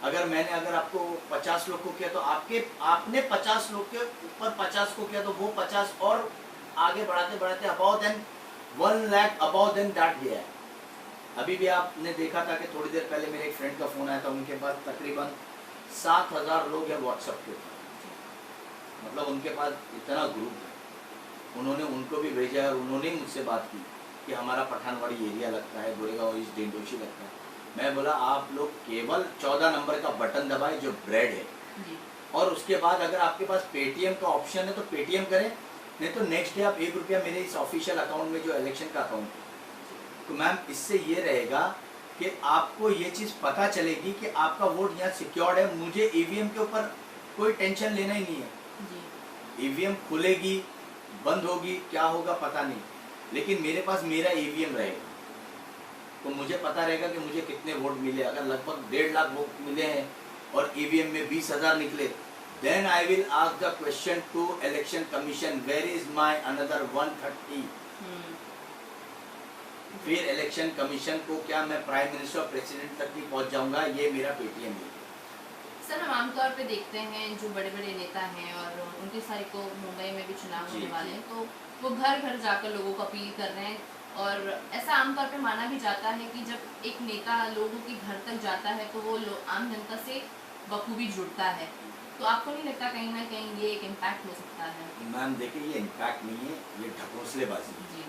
अगर आपको 50 लोग को किया तो आपने 50 लोग के ऊपर 50 को किया तो वो 50 और आगे बढ़ाते बढ़ाते about then 1 lakh about then that गया है। अभी भी आपने देखा था कि थोड़ी देर पहले मेरे एक फ्रेंड का फ़ोन आया था, उनके पास तकरीबन 7,000 लोग हैं व्हाट्सएप के ऊपर। मतलब उनके पास इतना ग्रुप है। उन्होंने उनको भी भेजा और उन्होंने मुझसे बात की कि हमारा पठानवाड़ी एरिया लगता है, गोरेगांव ईस्ट डेंडोशी लगता है। मैं बोला आप लोग केवल 14 नंबर का बटन दबाए जो ब्रेड है, और उसके बाद अगर आपके पास पेटीएम का ऑप्शन है तो पेटीएम करें, नहीं तो नेक्स्ट डे आप 1 रुपया मेरे इस ऑफिशियल अकाउंट में जो इलेक्शन का अकाउंट है। तो मैम इससे ये रहेगा कि आपको ये चीज़ पता चलेगी कि आपका वोट यहाँ सिक्योर्ड है। मुझे ईवीएम के ऊपर कोई टेंशन लेना ही नहीं है। ईवीएम खुलेगी, बंद होगी, क्या होगा पता नहीं, लेकिन मेरे पास मेरा ईवीएम रहेगा तो मुझे पता रहेगा कि मुझे कितने वोट मिले। अगर लगभग 1.5 लाख वोट मिले हैं और ईवीएम में 20,000 निकले, then I will ask the question to election commission, where is my another 130। फिर इलेक्शन कमीशन को क्या मैं प्राइम मिनिस्टर और प्रेसिडेंट तक ही पहुंच जाऊंगा, ये मेरा पेटीएम है। सर हम आमतौर पे देखते हैं जो बड़े बड़े नेता हैं और 29 तारीख को मुंबई में भी चुनाव होने वाले हैं, तो वो घर घर जाकर लोगों को अपील कर रहे हैं। और ऐसा आमतौर पे माना भी जाता है कि जब एक नेता लोगों के घर तक जाता है तो वो आम जनता से बखूबी जुड़ता है। तो आपको नहीं लगता कहीं ना कहीं ये एक इम्पैक्ट हो सकता है? मैम देखिए, ये इम्पैक्ट नहीं है, ये ढकोसलेबाजी है। जी।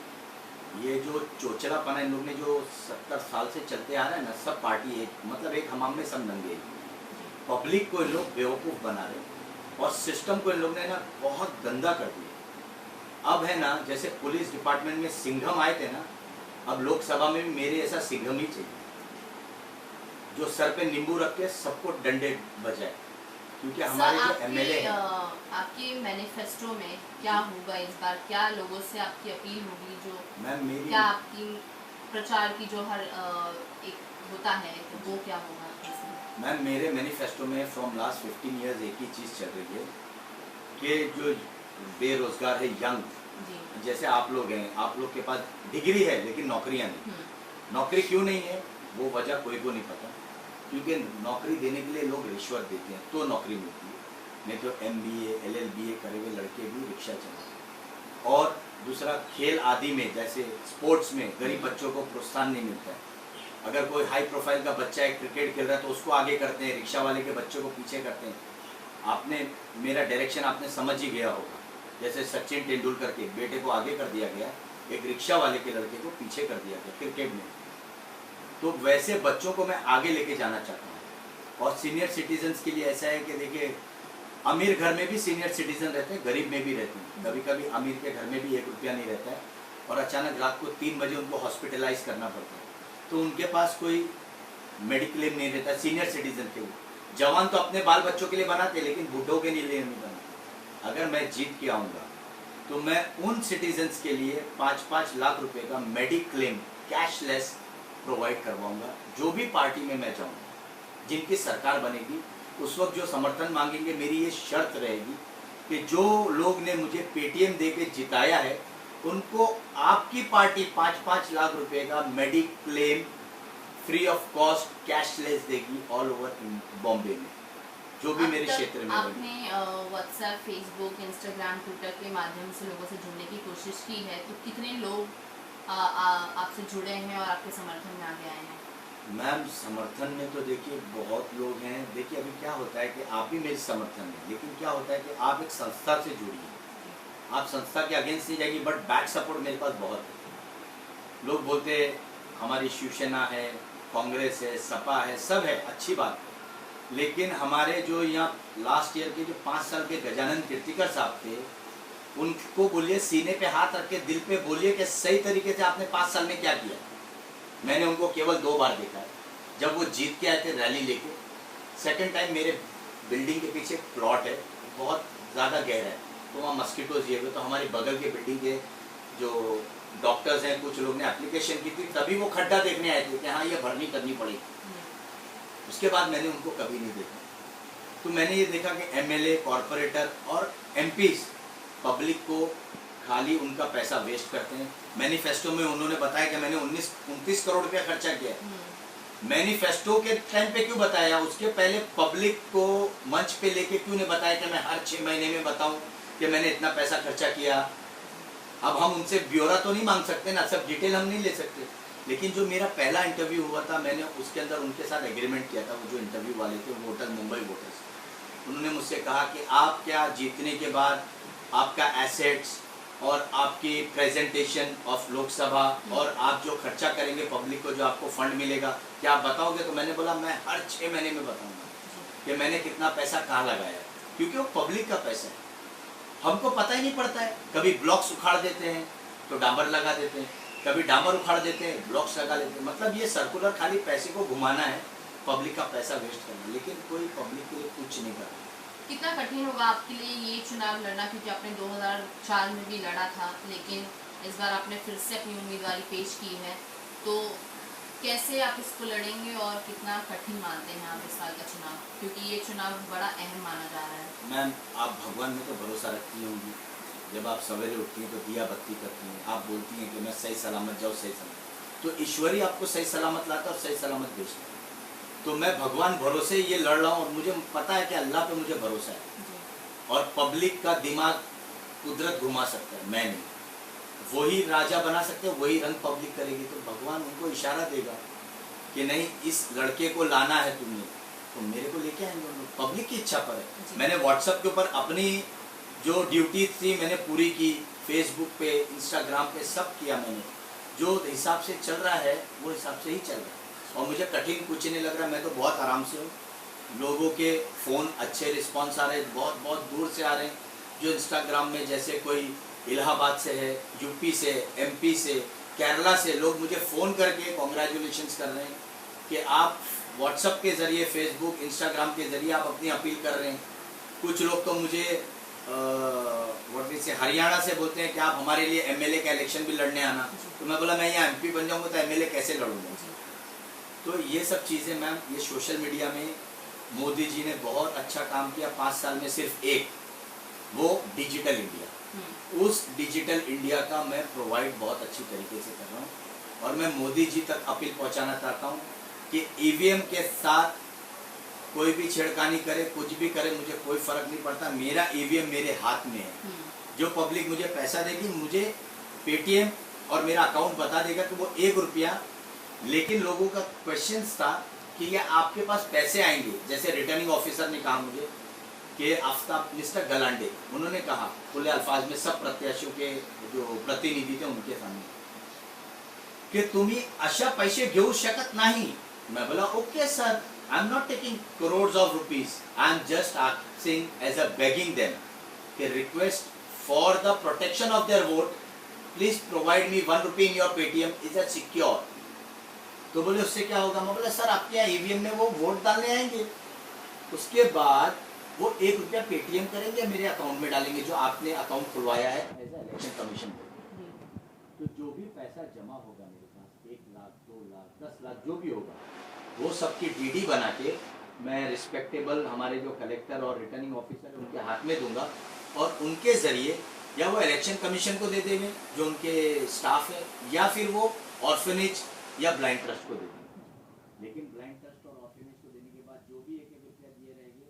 ये जो चोचलापना इन लोग ने जो 70 साल से चलते आ रहा है ना, सब पार्टी एक मतलब एक हमाम में सब नंगे। पब्लिक को इन लोग बेवकूफ़ बना रहे और सिस्टम को इन लोग ने ना बहुत गंदा कर दिया। अब है ना, जैसे पुलिस डिपार्टमेंट में सिंघम आए थे ना, अब लोकसभा में भी मेरे ऐसा सिंघम ही चाहिए जो सर पे नींबू रख के सबको डंडे बजाए। क्योंकि हमारे जो एमएलए हैं, आपके मैनिफेस्टो में क्या होगा इस बार? क्या लोगों से आपकी अपील होगी? जो मैम मेरी क्या आपकी प्रचार की जो हर एक होता है तो वो क्या होगा? मैम मेरे मैनिफेस्टो में फ्रॉम लास्ट 15 ईयर्स एक ही चीज़ चल रही है कि जो बेरोजगार है यंग, जैसे आप लोग हैं, आप लोग के पास डिग्री है लेकिन नौकरियां नहीं। नौकरी क्यों नहीं है वो वजह कोई को नहीं पता, क्योंकि नौकरी देने के लिए लोग रिश्वत देते हैं तो नौकरी मिलती है, नहीं तो MBA LLBA करे हुए लड़के भी रिक्शा चलाते। और दूसरा, खेल आदि में जैसे स्पोर्ट्स में गरीब बच्चों को प्रोत्साहन नहीं मिलता है। अगर कोई हाई प्रोफाइल का बच्चा है क्रिकेट खेल रहा है तो उसको आगे करते हैं, रिक्शा वाले के बच्चों को पीछे करते हैं। आपने मेरा डायरेक्शन आपने समझ ही गया होगा, जैसे सचिन तेंदुलकर के बेटे को आगे कर दिया गया, एक रिक्शा वाले के लड़के को पीछे कर दिया गया क्रिकेट में। तो वैसे बच्चों को मैं आगे लेके जाना चाहता हूँ। और सीनियर सिटीजन्स के लिए ऐसा है कि देखिए, अमीर घर में भी सीनियर सिटीजन रहते हैं, गरीब में भी रहते हैं। कभी कभी अमीर के घर में भी 1 रुपया नहीं रहता है और अचानक रात को 3 बजे उनको हॉस्पिटलाइज करना पड़ता है, तो उनके पास कोई मेडिक्लेम नहीं रहता। सीनियर सिटीजन के लिए जवान तो अपने बाल बच्चों के लिए बनाते, लेकिन बूढ़ों के लिए नहीं बनाते। अगर मैं जीत के आऊँगा तो मैं उन सिटीजन्स के लिए 5-5 लाख रुपए का मेडिक्लेम कैशलेस प्रोवाइड करवाऊंगा। जो भी पार्टी में मैं जाऊँगा, जिनकी सरकार बनेगी, उस वक्त जो समर्थन मांगेंगे, मेरी ये शर्त रहेगी कि जो लोग ने मुझे पेटीएम दे के जिताया है उनको आपकी पार्टी 5-5 लाख रुपए का mediclaim free of cost cashless देगी ऑल ओवर बॉम्बे में, जो भी मेरे क्षेत्र में। आपने व्हाट्सएप, फेसबुक, इंस्टाग्राम, ट्विटर के माध्यम से लोगों से जुड़ने की कोशिश की है, तो कितने लोग आपसे जुड़े हैं और आपके समर्थन में आगे आए हैं? मैम समर्थन में तो देखिए बहुत लोग हैं। देखिए अभी क्या होता है कि आप भी मेरे समर्थन में, लेकिन क्या होता है कि आप एक संस्था से जुड़ी हैं, आप संस्था के अगेंस्ट नहीं जाएगी, बट बैक सपोर्ट मेरे पास बहुत है। लोग बोलते हैं हमारी शिवसेना है, कांग्रेस है, सपा है, सब है, अच्छी बात है, लेकिन हमारे जो यहाँ लास्ट ईयर के जो 5 साल के गजानन कीर्तिकर साहब थे, उनको बोलिए सीने पे हाथ रख के दिल पे बोलिए कि सही तरीके से आपने 5 साल में क्या किया। मैंने उनको केवल 2 बार देखा है, जब वो जीत के आए थे रैली लेके। सेकंड टाइम मेरे बिल्डिंग के पीछे प्लॉट है, बहुत ज़्यादा गहरा है, तो वहाँ मस्कीटोज ये हुए, तो हमारी बगल के बिल्डिंग के जो डॉक्टर्स हैं, कुछ लोग ने एप्लीकेशन की थी, तभी वो खड्डा देखने आए थे कि हाँ ये भरनी करनी पड़ेगी। उसके बाद मैंने उनको कभी नहीं देखा। तो मैंने ये देखा कि MLA, कॉरपोरेटर और MPs पब्लिक को खाली उनका पैसा वेस्ट करते हैं। मैनिफेस्टो में उन्होंने बताया कि मैंने 29 करोड़ रुपया खर्चा किया है, मैनिफेस्टो के टाइम पे क्यों बताया, उसके पहले पब्लिक को मंच पे लेके क्यों नहीं बताया कि मैं हर 6 महीने में बताऊं कि मैंने इतना पैसा खर्चा किया। अब हम उनसे ब्यौरा तो नहीं मांग सकते ना, सब डिटेल हम नहीं ले सकते। लेकिन जो मेरा पहला इंटरव्यू हुआ था, मैंने उसके अंदर उनके साथ एग्रीमेंट किया था। वो जो इंटरव्यू वाले थे वोटर, मुंबई वोटर्स, उन्होंने मुझसे कहा कि आप क्या जीतने के बाद आपका एसेट्स और आपकी प्रेजेंटेशन ऑफ लोकसभा और आप जो खर्चा करेंगे पब्लिक को, जो आपको फंड मिलेगा, क्या आप बताओगे? तो मैंने बोला मैं हर 6 महीने में बताऊंगा कि मैंने कितना पैसा कहाँ लगाया, क्योंकि वो पब्लिक का पैसा है, हमको पता ही नहीं पड़ता है। कभी ब्लॉक्स उखाड़ देते हैं तो डामर लगा देते हैं, कभी डामर उखाड़ देते हैं ब्लॉक्स लगा देते हैं। मतलब ये सर्कुलर खाली पैसे को घुमाना है, पब्लिक का पैसा वेस्ट करना, लेकिन कोई पब्लिक के लिए कुछ नहीं कर रहा। कितना कठिन होगा आपके लिए ये चुनाव लड़ना, क्योंकि आपने 2004 में भी लड़ा था, लेकिन इस बार आपने फिर से अपनी उम्मीदवारी पेश की है, तो कैसे आप इसको लड़ेंगे और कितना कठिन मानते हैं आप इस साल का चुनाव, क्योंकि ये चुनाव बड़ा अहम माना जा रहा है। मैम, आप भगवान में तो भरोसा रखती होंगी, जब आप सवेरे उठती हैं तो दिया बत्ती करती हैं, आप बोलती हैं कि मैं सही सलामत जाऊँ, सही सलामत, तो ईश्वर ही आपको सही सलामत लाता है और सही सलामत भेजता है। तो मैं भगवान भरोसे ये लड़ रहा हूँ और मुझे पता है कि अल्लाह पे मुझे भरोसा है और पब्लिक का दिमाग कुदरत घुमा सकता है, मैं नहीं। वही राजा बना सकते हैं, वही रंग पब्लिक करेगी, तो भगवान उनको इशारा देगा कि नहीं, इस लड़के को लाना है तुमने, तो मेरे को लेके आएंगे उन लोग, पब्लिक की इच्छा पर है। मैंने व्हाट्सएप के ऊपर अपनी जो ड्यूटी थी मैंने पूरी की, फेसबुक पे, इंस्टाग्राम पे सब किया मैंने, जो हिसाब से चल रहा है वो हिसाब से ही चल रहा है और मुझे कठिन कुछ नहीं लग रहा। मैं तो बहुत आराम से हूँ, लोगों के फ़ोन अच्छे रिस्पांस आ रहे हैं, बहुत बहुत दूर से आ रहे हैं, जो इंस्टाग्राम में जैसे कोई इलाहाबाद से है, यूपी से, एमपी से, केरला से लोग मुझे फ़ोन करके कॉन्ग्रेचुलेशंस कर रहे हैं कि आप व्हाट्सएप के ज़रिए, फेसबुक, इंस्टाग्राम के ज़रिए आप अपनी अपील कर रहे हैं। कुछ लोग तो मुझे से हरियाणा से बोलते हैं कि आप हमारे लिए एमएलए का इलेक्शन भी लड़ने आना, तो मैं बोला मैं यहाँ एमपी बन जाऊँगा तो एमएलए कैसे लड़ूंगा। तो ये सब चीज़ें मैम, ये सोशल मीडिया में मोदी जी ने बहुत अच्छा काम किया 5 साल में, सिर्फ एक, वो डिजिटल इंडिया। उस डिजिटल इंडिया का मैं प्रोवाइड बहुत अच्छी तरीके से कर रहा हूँ और मैं मोदी जी तक अपील पहुँचाना चाहता हूँ कि ईवीएम के साथ कोई भी छेड़खानी करे, कुछ भी करे, मुझे कोई फर्क नहीं पड़ता, मेरा ईवीएम मेरे हाथ में है। जो पब्लिक मुझे पैसा देगी, मुझे पेटीएम और मेरा अकाउंट बता देगा कि वो 1 रुपया, लेकिन लोगों का क्वेश्चन था कि ये आपके पास पैसे आएंगे, जैसे रिटर्निंग ऑफिसर ने कहा मुझे कि आफ्ताब मिस्टर गलांडे, उन्होंने कहा खुले अल्फाज में सब प्रत्याशियों के जो प्रतिनिधि थे उनके सामने कि तुम्ही अशा पैसे घेऊ शकत नाही। मैं बोला okay sir, I am not taking crores of rupees, I am just asking as a begging them कि request for the protection of their vote, please provide me 1 rupee in your Paytm, is that secure. तो बोले उससे क्या होगा? मैं बोला sir आपके यहाँ ईवीएम में वो वोट डालने आएंगे, उसके बाद वो 1 रुपया पेटीएम करेंगे, मेरे अकाउंट में डालेंगे, जो आपने अकाउंट खुलवाया है एज ए इलेक्शन कमीशन। तो जो भी पैसा जमा होगा मेरे पास, 1 लाख, 2 लाख, 10 लाख, जो भी होगा, वो सबकी डीडी बना के मैं रिस्पेक्टेबल हमारे जो कलेक्टर और रिटर्निंग ऑफिसर उनके हाथ में दूंगा और उनके जरिए या वो इलेक्शन कमीशन को दे देंगे जो उनके स्टाफ है, या फिर वो ऑर्फनेज या ब्लाइंड ट्रस्ट को दे देंगे। लेकिन ब्लाइंड ट्रस्ट और ऑर्फनेज को देने के बाद जो भी 1-1 रुपया दिए रहेंगे,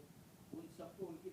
उन सबको उनकी